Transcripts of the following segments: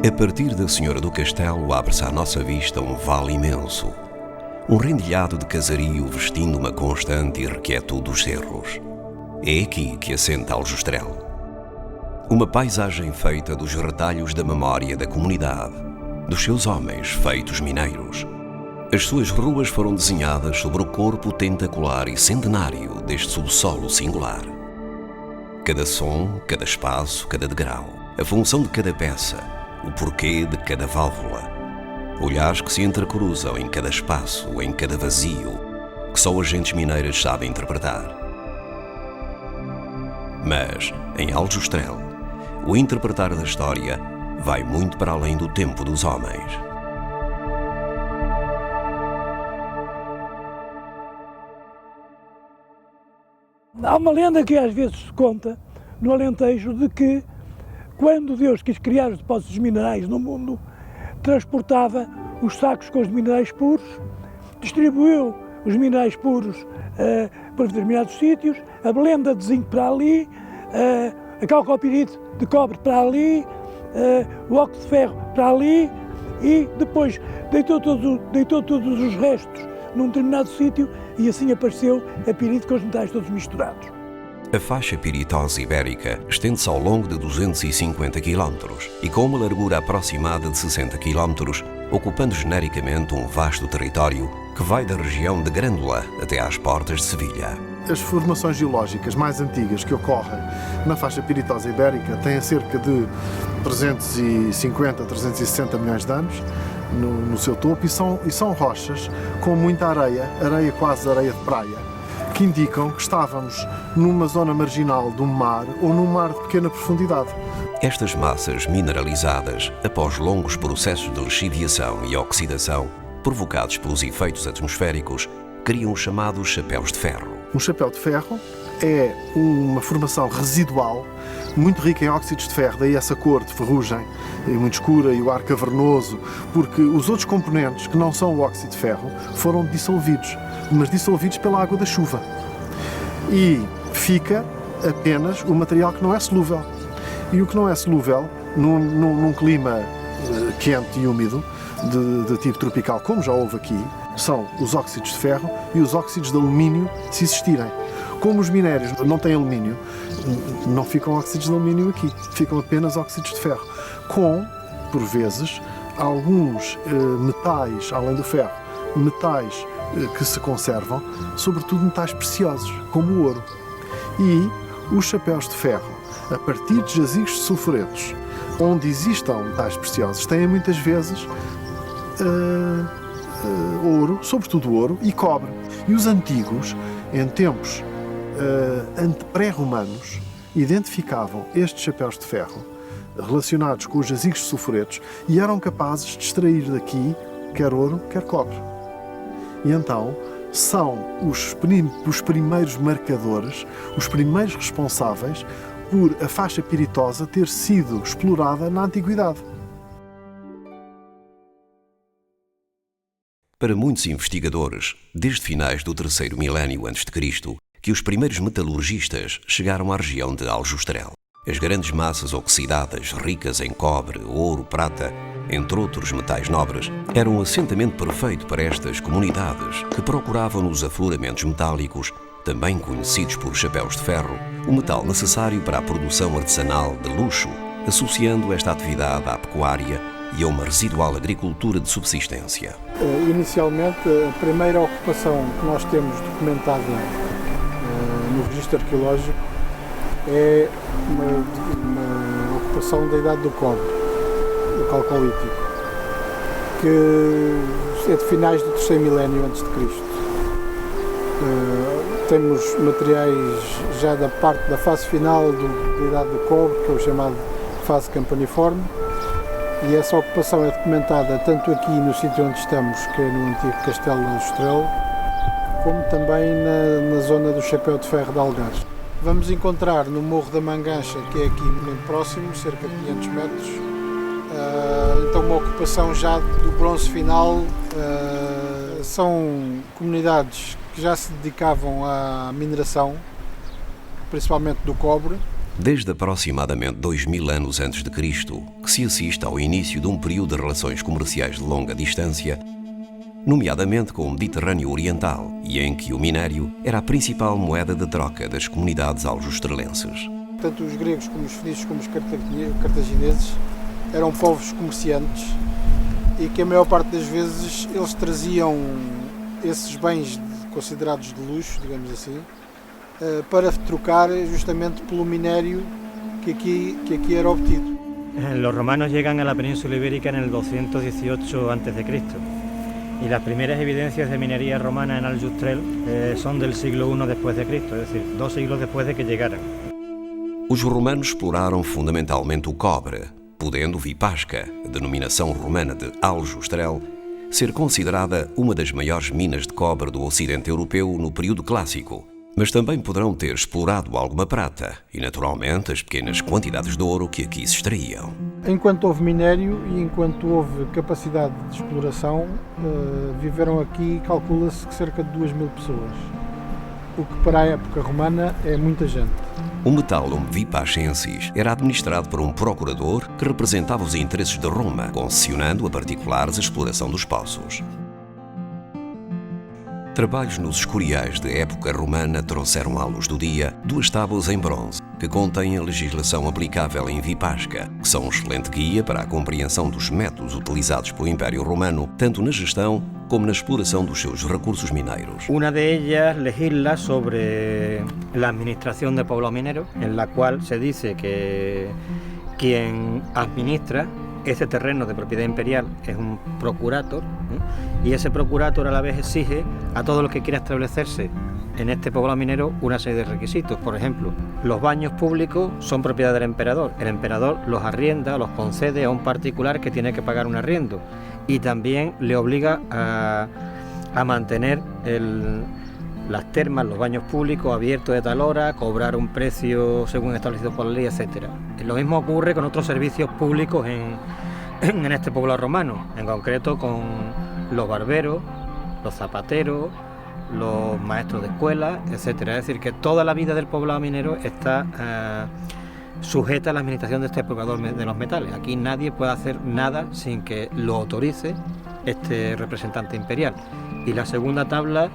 A partir da Senhora do Castelo abre-se à nossa vista um vale imenso, um rendilhado de casario vestindo uma constante irrequietude dos cerros. É aqui que assenta Aljustrel. Uma paisagem feita dos retalhos da memória da comunidade, dos seus homens feitos mineiros. As suas ruas foram desenhadas sobre o corpo tentacular e centenário deste subsolo singular. Cada som, cada espaço, cada degrau, a função de cada peça, o porquê de cada válvula. Olhares que se entrecruzam em cada espaço, em cada vazio, que só as gentes mineiras sabem interpretar. Mas, em Aljustrel, o interpretar da história vai muito para além do tempo dos homens. Há uma lenda que às vezes se conta no Alentejo de que, quando Deus quis criar os depósitos minerais no mundo, transportava os sacos com os minerais puros, distribuiu os minerais puros por determinados sítios, a blenda de zinco para ali, a calcopirite de cobre para ali, o óxido de ferro para ali, e depois deitou todos os restos num determinado sítio e assim apareceu a pirite com os metais todos misturados. A faixa piritosa ibérica estende-se ao longo de 250 km e com uma largura aproximada de 60 km, ocupando genericamente um vasto território que vai da região de Grândola até às portas de Sevilha. As formações geológicas mais antigas que ocorrem na faixa piritosa ibérica têm cerca de 350 a 360 milhões de anos no seu topo e são rochas com muita areia quase areia de praia, que indicam que estávamos numa zona marginal de um mar ou num mar de pequena profundidade. Estas massas mineralizadas, após longos processos de lixiviação e oxidação, provocados pelos efeitos atmosféricos, criam os chamados chapéus de ferro. Um chapéu de ferro é uma formação residual muito rica em óxidos de ferro, daí essa cor de ferrugem muito escura e o ar cavernoso, porque os outros componentes, que não são o óxido de ferro, foram dissolvidos, mas dissolvidos pela água da chuva. E fica apenas o material que não é solúvel. E o que não é solúvel, num clima quente e úmido, de tipo tropical, como já houve aqui, são os óxidos de ferro e os óxidos de alumínio, se existirem. Como os minérios não têm alumínio, não ficam óxidos de alumínio aqui, ficam apenas óxidos de ferro, com, por vezes, alguns metais, além do ferro, metais que se conservam, sobretudo metais preciosos, como o ouro. E os chapéus de ferro, a partir de jazigos de sulfuretos, onde existam metais preciosos, têm muitas vezes ouro, sobretudo ouro e cobre. E os antigos, em tempos pré-romanos, identificavam estes chapéus de ferro relacionados com os jazigos de sulfuretos e eram capazes de extrair daqui quer ouro, quer cobre. E então são os primeiros marcadores, os primeiros responsáveis por a faixa piritosa ter sido explorada na Antiguidade. Para muitos investigadores, desde finais do terceiro milénio a.C., que os primeiros metalurgistas chegaram à região de Aljustrel. As grandes massas oxidadas, ricas em cobre, ouro, prata, entre outros metais nobres, eram um assentamento perfeito para estas comunidades que procuravam nos afloramentos metálicos, também conhecidos por chapéus de ferro, o metal necessário para a produção artesanal de luxo, associando esta atividade à pecuária e a uma residual agricultura de subsistência. Inicialmente, a primeira ocupação que nós temos documentada no registro arqueológico é uma ocupação da Idade do Cobre, do Calcolítico, que é de finais do terceiro milénio antes de Cristo. Temos materiais já da parte da fase final da Idade do Cobre, que é o chamado fase campaniforme, e essa ocupação é documentada tanto aqui no sítio onde estamos, que é no antigo Castelo de Aljustrel, como também na zona do Chapéu de Ferro de Algares. Vamos encontrar no Morro da Mangancha, que é aqui muito próximo, cerca de 500 metros, então uma ocupação já do bronze final. São comunidades que já se dedicavam à mineração, principalmente do cobre, Desde aproximadamente 2000 anos antes de Cristo, que se assiste ao início de um período de relações comerciais de longa distância, nomeadamente com o Mediterrâneo Oriental, e em que o minério era a principal moeda de troca das comunidades aljustralenses. Tanto os gregos como os fenícios como os cartagineses eram povos comerciantes e que a maior parte das vezes eles traziam esses bens considerados de luxo, digamos assim, para trocar justamente pelo minério que aqui era obtido. Los romanos llegan a la península ibérica en el 218 a.C. y las primeras evidencias de minería romana en Aljustrel son del siglo I después de Cristo, es decir, 2 siglos después de que llegaran. Os romanos exploraram fundamentalmente o cobre, podendo Vipasca, a denominação romana de Aljustrel, ser considerada uma das maiores minas de cobre do Ocidente Europeu no período clássico. Mas também poderão ter explorado alguma prata e, naturalmente, as pequenas quantidades de ouro que aqui se extraíam. Enquanto houve minério e enquanto houve capacidade de exploração, viveram aqui, calcula-se que cerca de 2.000 pessoas, o que para a época romana é muita gente. O Metallum Vipascensis era administrado por um procurador que representava os interesses de Roma, concessionando a particulares a exploração dos poços. Trabalhos nos escoriais da época romana trouxeram à luz do dia 2 tábuas em bronze que contêm a legislação aplicável em Vipasca, que são um excelente guia para a compreensão dos métodos utilizados pelo Império Romano, tanto na gestão como na exploração dos seus recursos mineiros. Una de ellas legisla sobre la administración de pueblo minero, en la cual se dice que quien administra ese terreno de propiedad imperial es un procurator, y ese procurator a la vez exige a todo lo que quiera establecerse en este poblado minero una serie de requisitos. Por ejemplo, los baños públicos son propiedad del emperador. El emperador los arrienda, los concede a un particular que tiene que pagar un arriendo, y también le obliga a mantener las termas, los baños públicos abiertos de tal hora, cobrar un precio según establecido por la ley, etc. Lo mismo ocurre con otros servicios públicos en este poblado romano, en concreto con los barberos, los zapateros, los maestros de escuela, etc. Es decir, que toda la vida del poblado minero está sujeta a la administración de este procurador de los metales. Aquí nadie puede hacer nada sin que lo autorice este representante imperial. Y la segunda tabla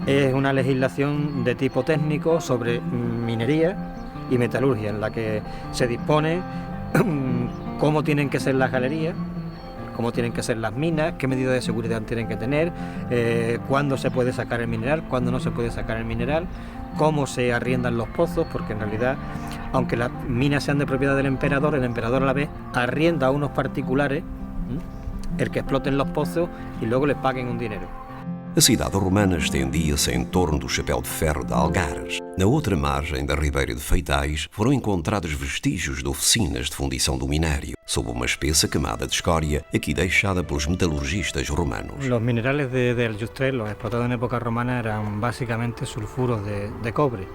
es una legislación de tipo técnico sobre minería y metalurgia, en la que se dispone cómo tienen que ser las galerías, cómo tienen que ser las minas, qué medidas de seguridad tienen que tener, cuándo se puede sacar el mineral, cuándo no se puede sacar el mineral, cómo se arriendan los pozos, porque en realidad, aunque las minas sean de propiedad del emperador, el emperador a la vez arrienda a unos particulares el que exploten los pozos y luego les paguen un dinero. A cidade romana estendia-se em torno do chapéu de ferro de Algares. Na outra margem da Ribeira de Feitais foram encontrados vestígios de oficinas de fundição do minério, sob uma espessa camada de escória aqui deixada pelos metalurgistas romanos. Los minerales de Aljustrel, los explotados en época romana, eran básicamente sulfuros de cobre.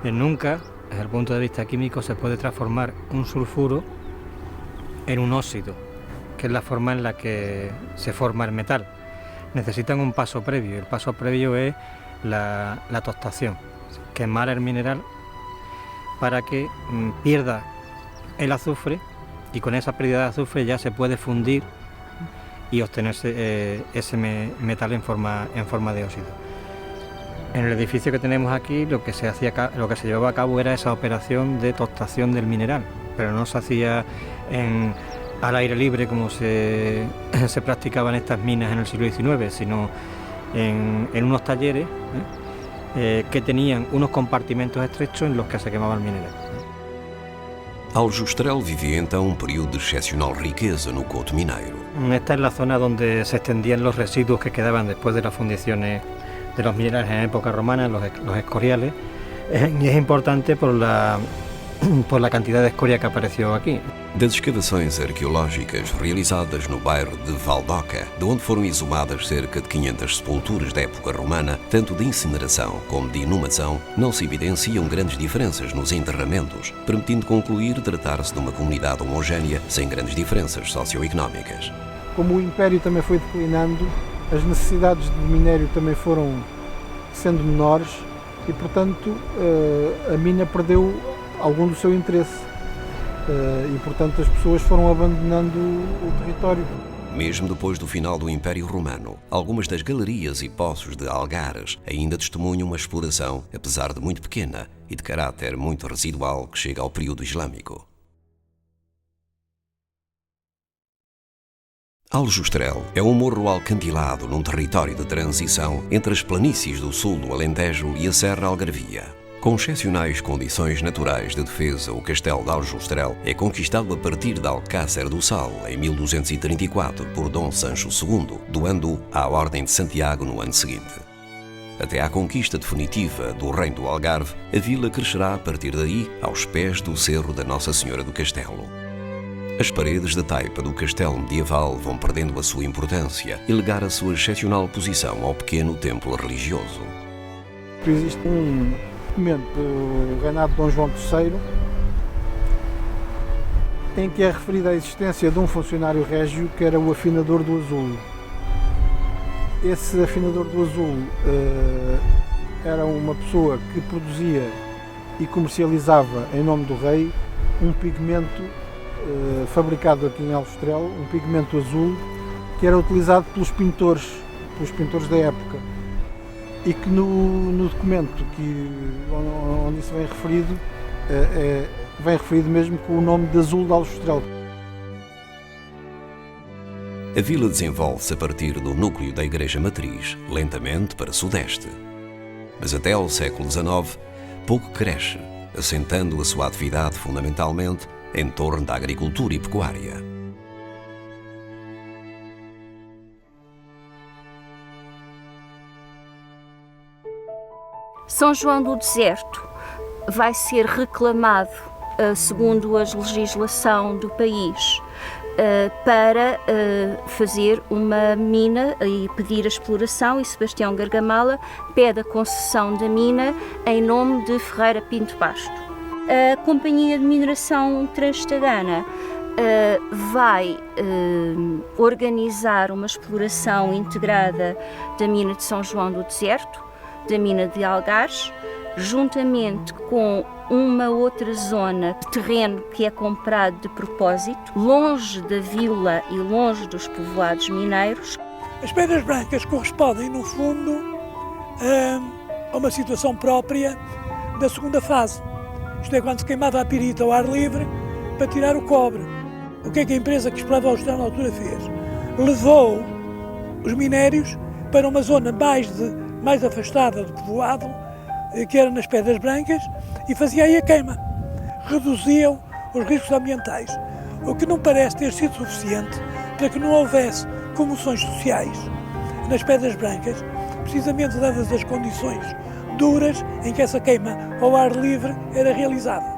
Nunca, desde el punto de vista químico, se puede transformar un sulfuro en un óxido, que es la forma en la que se forma el metal. Necesitan un paso previo, el paso previo es la tostación, quemar el mineral para que pierda el azufre, y con esa pérdida de azufre ya se puede fundir y obtenerse ese metal en forma de óxido. En el edificio que tenemos aquí lo que se llevaba a cabo era esa operación de tostación del mineral, pero no se hacía al aire libre como se practicaban estas minas en el siglo XIX, sino en unos talleres que tenían unos compartimentos estrechos en los que se quemaba el mineral. Aljustrel vivia então um período de excepcional riqueza no coto mineiro. Esta es la zona donde se extendían los residuos que quedaban después de las fundiciones de los minerales en época romana, los escoriales, y es importante por la cantidad de escoria que apareció aquí. Das escavações arqueológicas realizadas no bairro de Valdoca, de onde foram exumadas cerca de 500 sepulturas da época romana, tanto de incineração como de inumação, não se evidenciam grandes diferenças nos enterramentos, permitindo concluir tratar-se de uma comunidade homogénea sem grandes diferenças socioeconómicas. Como o Império também foi declinando, as necessidades de minério também foram sendo menores e, portanto, a mina perdeu algum do seu interesse. E, portanto, as pessoas foram abandonando o território. Mesmo depois do final do Império Romano, algumas das galerias e poços de Algares ainda testemunham uma exploração, apesar de muito pequena e de caráter muito residual, que chega ao período islâmico. Aljustrel é um morro alcantilado num território de transição entre as planícies do sul do Alentejo e a Serra Algarvia. Com excepcionais condições naturais de defesa, o castelo de Aljustrel é conquistado a partir de Alcácer do Sal, em 1234, por Dom Sancho II, doando-o à Ordem de Santiago no ano seguinte. Até à conquista definitiva do Reino do Algarve, a vila crescerá a partir daí aos pés do Cerro da Nossa Senhora do Castelo. As paredes de taipa do castelo medieval vão perdendo a sua importância e legar a sua excepcional posição ao pequeno templo religioso. Existe um documento do reinado de Dom João III em que é referida a existência de um funcionário régio que era o afinador do azul. Esse afinador do azul era uma pessoa que produzia e comercializava em nome do rei um pigmento fabricado aqui em Aljustrel, um pigmento azul que era utilizado pelos pintores da época. E que no documento onde isso vem referido, vem referido mesmo com o nome de Azul de Aljustrel. A vila desenvolve-se a partir do núcleo da Igreja Matriz, lentamente para sudeste. Mas até ao século XIX, pouco cresce, assentando a sua atividade fundamentalmente em torno da agricultura e pecuária. São João do Deserto vai ser reclamado, segundo a legislação do país, para fazer uma mina e pedir a exploração, e Sebastião Gargamala pede a concessão da mina em nome de Ferreira Pinto Basto. A Companhia de Mineração Transtagana vai organizar uma exploração integrada da mina de São João do Deserto, da mina de Algares, juntamente com uma outra zona de terreno que é comprado de propósito, longe da vila e longe dos povoados mineiros. As Pedras Brancas correspondem, no fundo, a uma situação própria da segunda fase. Isto é, quando se queimava a pirita ao ar livre para tirar o cobre. O que é que a empresa que explorava o Aljustrel na altura fez? Levou os minérios para uma zona mais afastada do povoado, que era nas Pedras Brancas, e fazia aí a queima. Reduziam os riscos ambientais, o que não parece ter sido suficiente para que não houvesse comoções sociais nas Pedras Brancas, precisamente dadas as condições duras em que essa queima ao ar livre era realizada.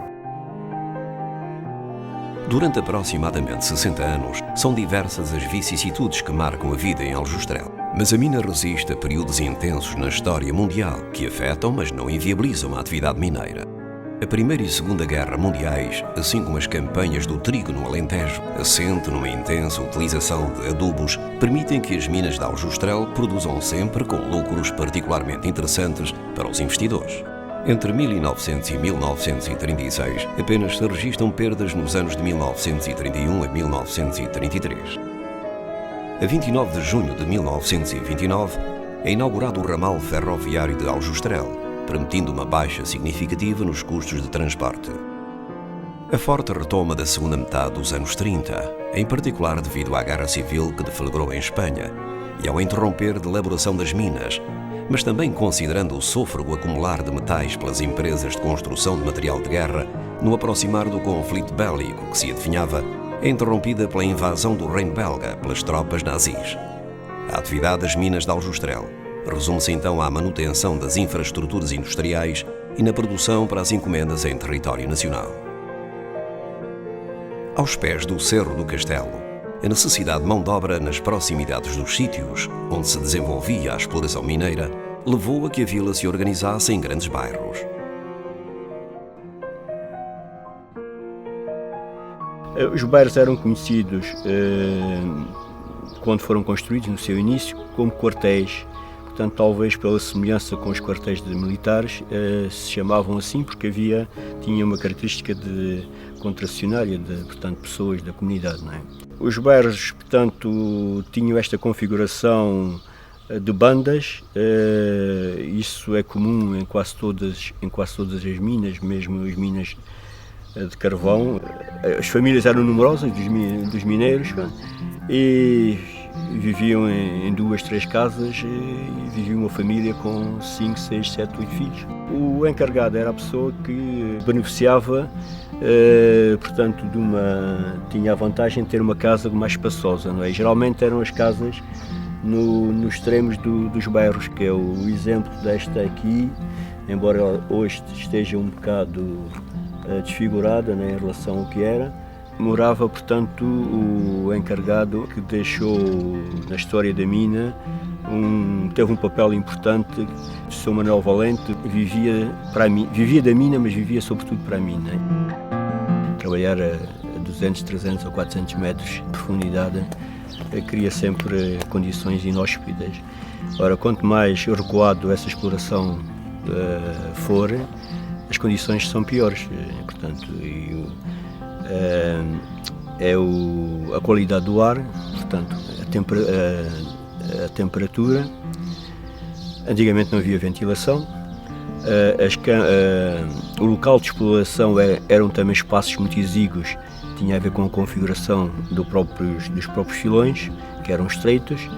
Durante aproximadamente 60 anos, são diversas as vicissitudes que marcam a vida em Aljustrel. Mas a mina resiste a períodos intensos na história mundial que afetam, mas não inviabilizam a atividade mineira. A Primeira e Segunda Guerra Mundiais, assim como as campanhas do trigo no Alentejo, assente numa intensa utilização de adubos, permitem que as minas de Aljustrel produzam sempre com lucros particularmente interessantes para os investidores. Entre 1900 e 1936, apenas se registram perdas nos anos de 1931 a 1933. A 29 de junho de 1929, é inaugurado o ramal ferroviário de Aljustrel, permitindo uma baixa significativa nos custos de transporte. A forte retoma da segunda metade dos anos 30, em particular devido à Guerra Civil que deflagrou em Espanha e ao interromper de elaboração das minas, mas também considerando o sôfrego acumular de metais pelas empresas de construção de material de guerra no aproximar do conflito bélico que se adivinhava, é interrompida pela invasão do Reino Belga pelas tropas nazis. A atividade das minas de Aljustrel resume-se então à manutenção das infraestruturas industriais e na produção para as encomendas em território nacional. Aos pés do Cerro do Castelo, a necessidade de mão de obra nas proximidades dos sítios onde se desenvolvia a exploração mineira levou a que a vila se organizasse em grandes bairros. Os bairros eram conhecidos, quando foram construídos no seu início, como quartéis. portanto, talvez pela semelhança com os quartéis de militares, se chamavam assim porque tinha uma característica contracionária de, portanto, pessoas da comunidade, não é? Os bairros, portanto, tinham esta configuração de bandas, isso é comum em quase todas as minas, mesmo as minas de carvão. As famílias eram numerosas dos mineiros e viviam em 2, 3 casas e vivia uma família com 5, 6, 7, 8 filhos. O encarregado era a pessoa que beneficiava, portanto, tinha a vantagem de ter uma casa mais espaçosa, não é? Geralmente eram as casas nos extremos dos bairros, que é o exemplo desta aqui, embora hoje esteja um bocado desfigurada, né, em relação ao que era. Morava, portanto, o encarregado que deixou na história da mina, teve um papel importante. São Manuel Valente vivia da mina, mas vivia sobretudo para a mina. Trabalhar a 200, 300 ou 400 metros de profundidade cria sempre condições inóspitas. Ora, quanto mais recuado essa exploração for, as condições são piores, portanto, a qualidade do ar, portanto, a temperatura. Antigamente não havia ventilação, o local de exploração eram também espaços muito exíguos, tinha a ver com a configuração dos próprios filões, que eram estreitos.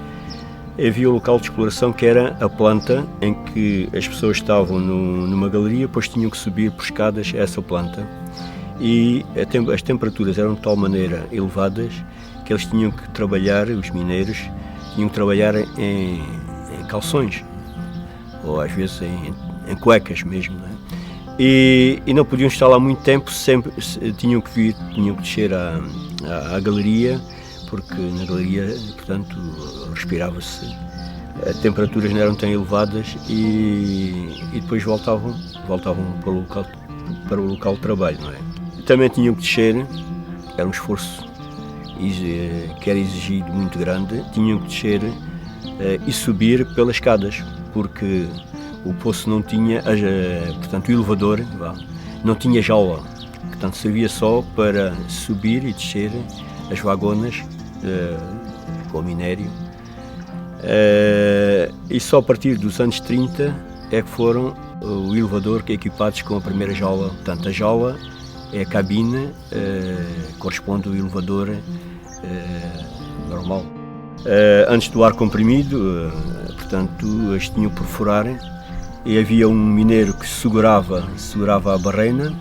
Havia o local de exploração que era a planta, em que as pessoas estavam numa galeria, depois tinham que subir por escadas a essa planta. E as temperaturas eram de tal maneira elevadas que eles tinham que trabalhar, os mineiros, tinham que trabalhar em calções, ou às vezes em cuecas mesmo, não é? E não podiam estar lá muito tempo, sempre tinham que descer à galeria, porque na galeria, portanto, respirava-se, as temperaturas não eram tão elevadas e depois voltavam para o local de trabalho, não é? Também tinham que descer, era um esforço que era exigido muito grande, tinham que descer e subir pelas escadas, porque o poço não tinha, portanto, o elevador não tinha jaula, portanto, servia só para subir e descer as vagonas com o minério. E só a partir dos anos 30 é que foram o elevador que é equipados com a primeira jaula. Portanto, a jaula é a cabine, corresponde ao elevador normal. Antes do ar comprimido, portanto, eles tinham que perfurar e havia um mineiro que segurava a barreina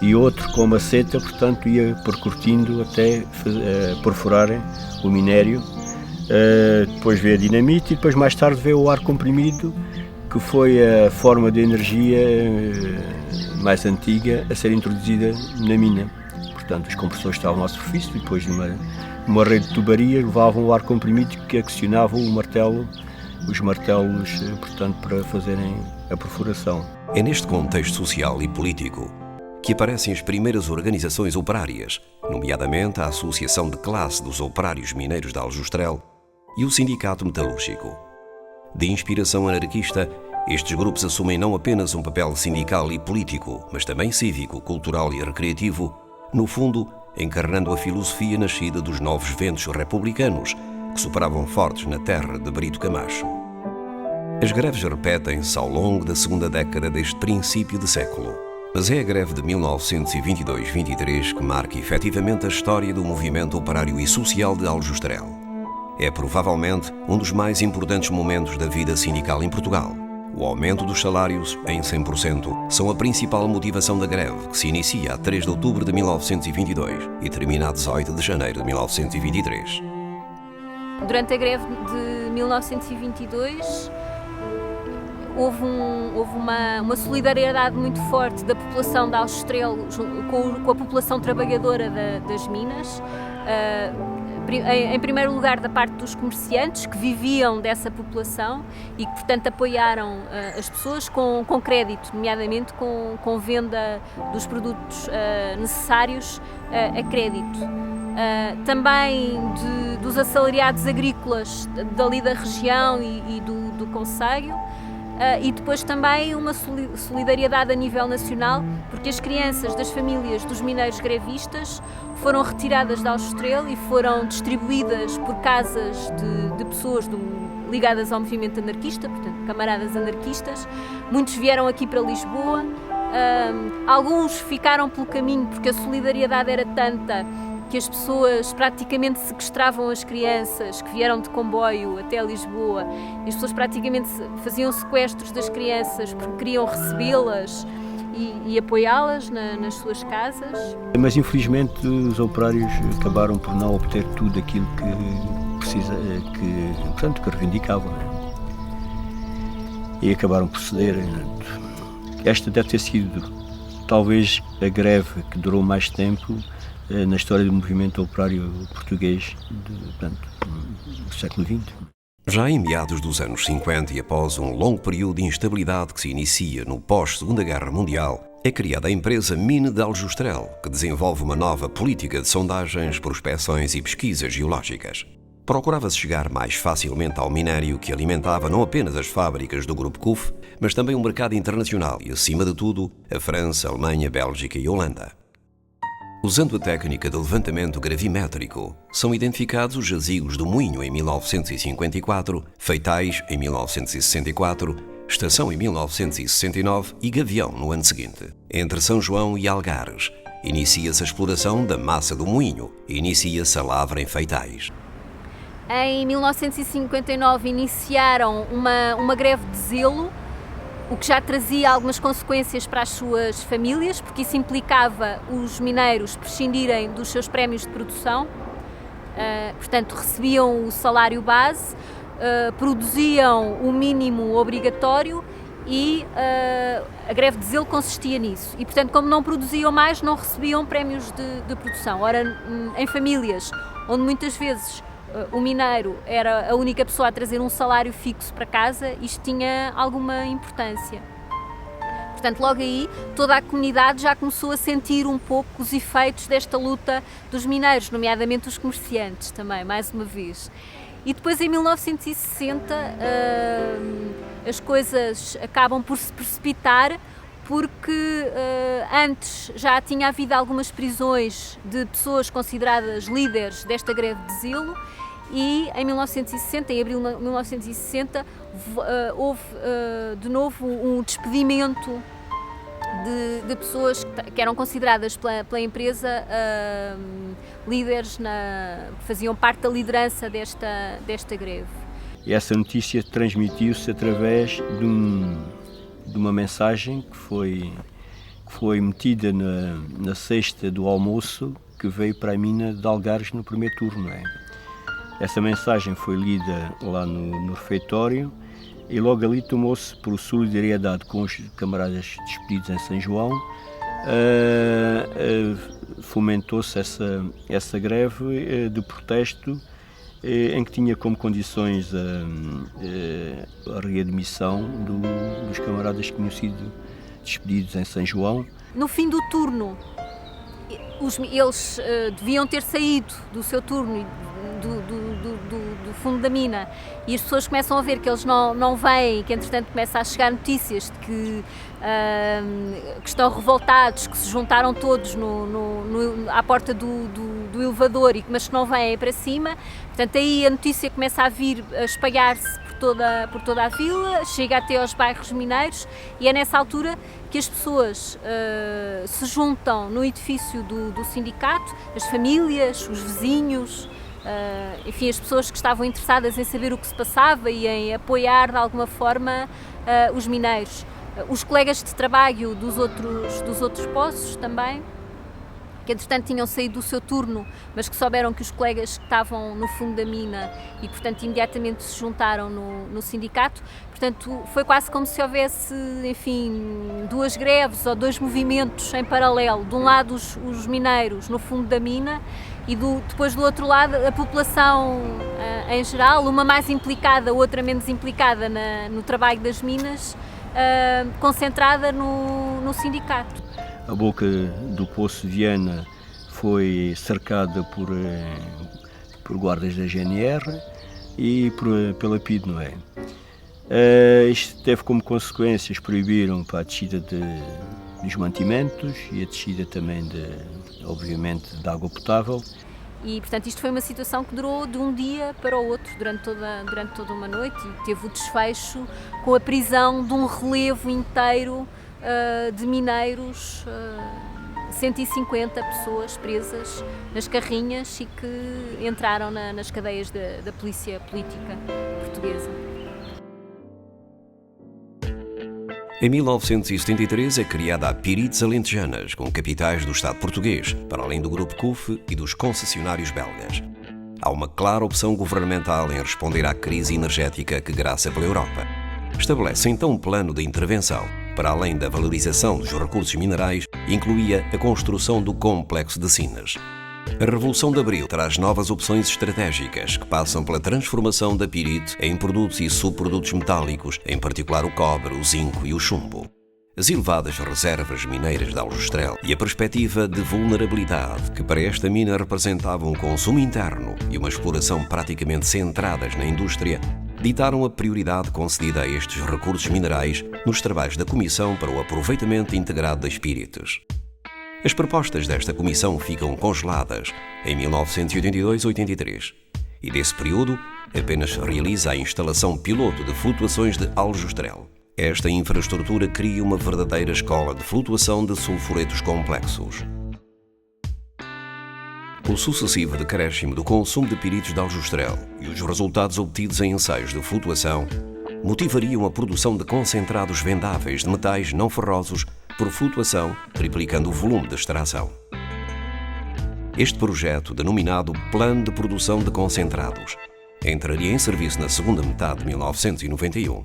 e outro com uma seta, portanto, ia percutindo até perfurar o minério. Depois veio a dinamite e depois mais tarde veio o ar comprimido, que foi a forma de energia mais antiga a ser introduzida na mina. Portanto, os compressores estavam à superfície e depois numa rede de tubaria levavam o ar comprimido que acionavam os martelos, portanto, para fazerem a perfuração. É neste contexto social e político que aparecem as primeiras organizações operárias, nomeadamente a Associação de Classe dos Operários Mineiros de Aljustrel e o Sindicato Metalúrgico. De inspiração anarquista, estes grupos assumem não apenas um papel sindical e político, mas também cívico, cultural e recreativo, no fundo, encarnando a filosofia nascida dos novos ventos republicanos, que superavam fortes na terra de Brito Camacho. As greves repetem-se ao longo da segunda década deste princípio de século, mas é a greve de 1922-23 que marca efetivamente a história do movimento operário e social de Aljustrel. É provavelmente um dos mais importantes momentos da vida sindical em Portugal. O aumento dos salários em 100% são a principal motivação da greve, que se inicia a 3 de outubro de 1922 e termina a 18 de janeiro de 1923. Durante a greve de 1922 houve uma solidariedade muito forte da população de Aljustrel com a população trabalhadora das minas. Em primeiro lugar, da parte dos comerciantes que viviam dessa população e que, portanto, apoiaram as pessoas com crédito, nomeadamente com venda dos produtos necessários a crédito. também dos assalariados agrícolas dali da região e do concelho, e depois também uma solidariedade a nível nacional, porque as crianças das famílias dos mineiros grevistas foram retiradas de Aljustrel e foram distribuídas por casas de pessoas ligadas ao movimento anarquista, portanto, camaradas anarquistas. Muitos vieram aqui para Lisboa, alguns ficaram pelo caminho porque a solidariedade era tanta que as pessoas praticamente sequestravam as crianças que vieram de comboio até Lisboa. As pessoas praticamente faziam sequestros das crianças porque queriam recebê-las e apoiá-las nas suas casas. Mas infelizmente os operários acabaram por não obter tudo aquilo que reivindicavam, e acabaram por ceder. Esta deve ter sido talvez a greve que durou mais tempo na história do movimento operário português do século XX. Já em meados dos anos 50 e após um longo período de instabilidade que se inicia no pós-Segunda Guerra Mundial, é criada a empresa Mine de Aljustrel, que desenvolve uma nova política de sondagens, prospecções e pesquisas geológicas. Procurava-se chegar mais facilmente ao minério que alimentava não apenas as fábricas do Grupo CUF, mas também o mercado internacional e, acima de tudo, a França, a Alemanha, a Bélgica e a Holanda. Usando a técnica de levantamento gravimétrico, são identificados os jazigos do Moinho em 1954, Feitais em 1964, Estação em 1969 e Gavião no ano seguinte. Entre São João e Algares, inicia-se a exploração da massa do Moinho e inicia-se a lavra em Feitais. Em 1959 iniciaram uma greve de zelo, o que já trazia algumas consequências para as suas famílias, porque isso implicava os mineiros prescindirem dos seus prémios de produção, portanto recebiam o salário base, produziam o mínimo obrigatório e a greve de zelo consistia nisso. E portanto, como não produziam mais, não recebiam prémios de produção. Ora, em famílias onde muitas vezes o mineiro era a única pessoa a trazer um salário fixo para casa, isto tinha alguma importância. Portanto, logo aí, toda a comunidade já começou a sentir um pouco os efeitos desta luta dos mineiros, nomeadamente os comerciantes também, mais uma vez. E depois, em 1960, as coisas acabam por se precipitar, porque antes já tinha havido algumas prisões de pessoas consideradas líderes desta greve de zelo, e em 1960, em abril de 1960, houve de novo um despedimento de pessoas que eram consideradas pela empresa líderes, que faziam parte da liderança desta greve. E essa notícia transmitiu-se através de uma mensagem que foi metida na cesta do almoço que veio para a mina de Algares no primeiro turno. Essa mensagem foi lida lá no refeitório e logo ali tomou-se por solidariedade com os camaradas despedidos em São João, fomentou-se essa greve de protesto em que tinha como condições a readmissão dos camaradas que tinham sido despedidos em São João. No fim do turno, eles deviam ter saído do seu turno, do fundo da mina, e as pessoas começam a ver que eles não vêm, que entretanto começa a chegar notícias de que estão revoltados, que se juntaram todos à porta do elevador, mas que não vêm para cima. Portanto, aí a notícia começa a espalhar-se por toda a vila, chega até aos bairros mineiros, e é nessa altura que as pessoas se juntam no edifício do sindicato, as famílias, os vizinhos, enfim, as pessoas que estavam interessadas em saber o que se passava e em apoiar de alguma forma os mineiros. Os colegas de trabalho dos outros poços também, que entretanto tinham saído do seu turno, mas que souberam que os colegas que estavam no fundo da mina e portanto imediatamente se juntaram no sindicato. Portanto, foi quase como se houvesse, enfim, duas greves ou dois movimentos em paralelo. De um lado os mineiros no fundo da mina e depois do outro lado a população em geral, uma mais implicada, outra menos implicada no trabalho das minas, concentrada no sindicato. A boca do Poço de Viana foi cercada por guardas da GNR e pela PIDE. Isto teve como consequências, proibiram a descida dos mantimentos e a descida também, obviamente, de água potável. E, portanto, isto foi uma situação que durou de um dia para o outro, durante toda uma noite, e teve o desfecho com a prisão de um relevo inteiro de mineiros, 150 pessoas presas nas carrinhas e que entraram nas cadeias da polícia política portuguesa. Em 1973 é criada a Pirites Alentejanas, com capitais do Estado português, para além do Grupo CUF e dos concessionários belgas. Há uma clara opção governamental em responder à crise energética que graça pela Europa. Estabelece então um plano de intervenção. Para além da valorização dos recursos minerais, incluía a construção do complexo de Sines. A Revolução de Abril traz novas opções estratégicas que passam pela transformação da pirite em produtos e subprodutos metálicos, em particular o cobre, o zinco e o chumbo. As elevadas reservas mineiras de Aljustrel e a perspectiva de vulnerabilidade que para esta mina representava um consumo interno e uma exploração praticamente centradas na indústria, ditaram a prioridade concedida a estes recursos minerais nos trabalhos da Comissão para o Aproveitamento Integrado das Pírites. As propostas desta comissão ficam congeladas em 1982-83 e desse período apenas realiza a instalação piloto de flutuações de Aljustrel. Esta infraestrutura cria uma verdadeira escola de flutuação de sulfuretos complexos. O sucessivo decréscimo do consumo de piritos de Aljustrel e os resultados obtidos em ensaios de flutuação motivariam a produção de concentrados vendáveis de metais não ferrosos por flutuação, triplicando o volume de extração. Este projeto, denominado Plano de Produção de Concentrados, entraria em serviço na segunda metade de 1991,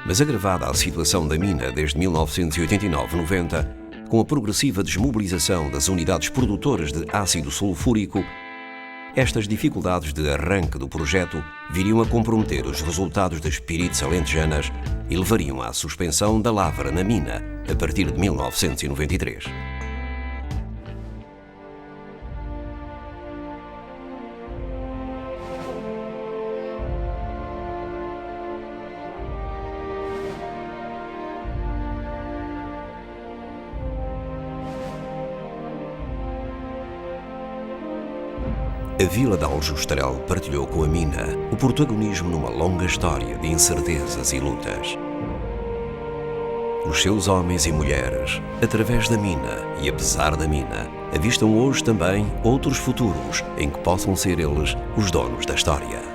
mas agravada a situação da mina desde 1989-90, com a progressiva desmobilização das unidades produtoras de ácido sulfúrico, estas dificuldades de arranque do projeto viriam a comprometer os resultados das pirites alentejanas e levariam à suspensão da lavra na mina a partir de 1993. A vila de Aljustrel partilhou com a mina o protagonismo numa longa história de incertezas e lutas. Os seus homens e mulheres, através da mina e apesar da mina, avistam hoje também outros futuros em que possam ser eles os donos da história.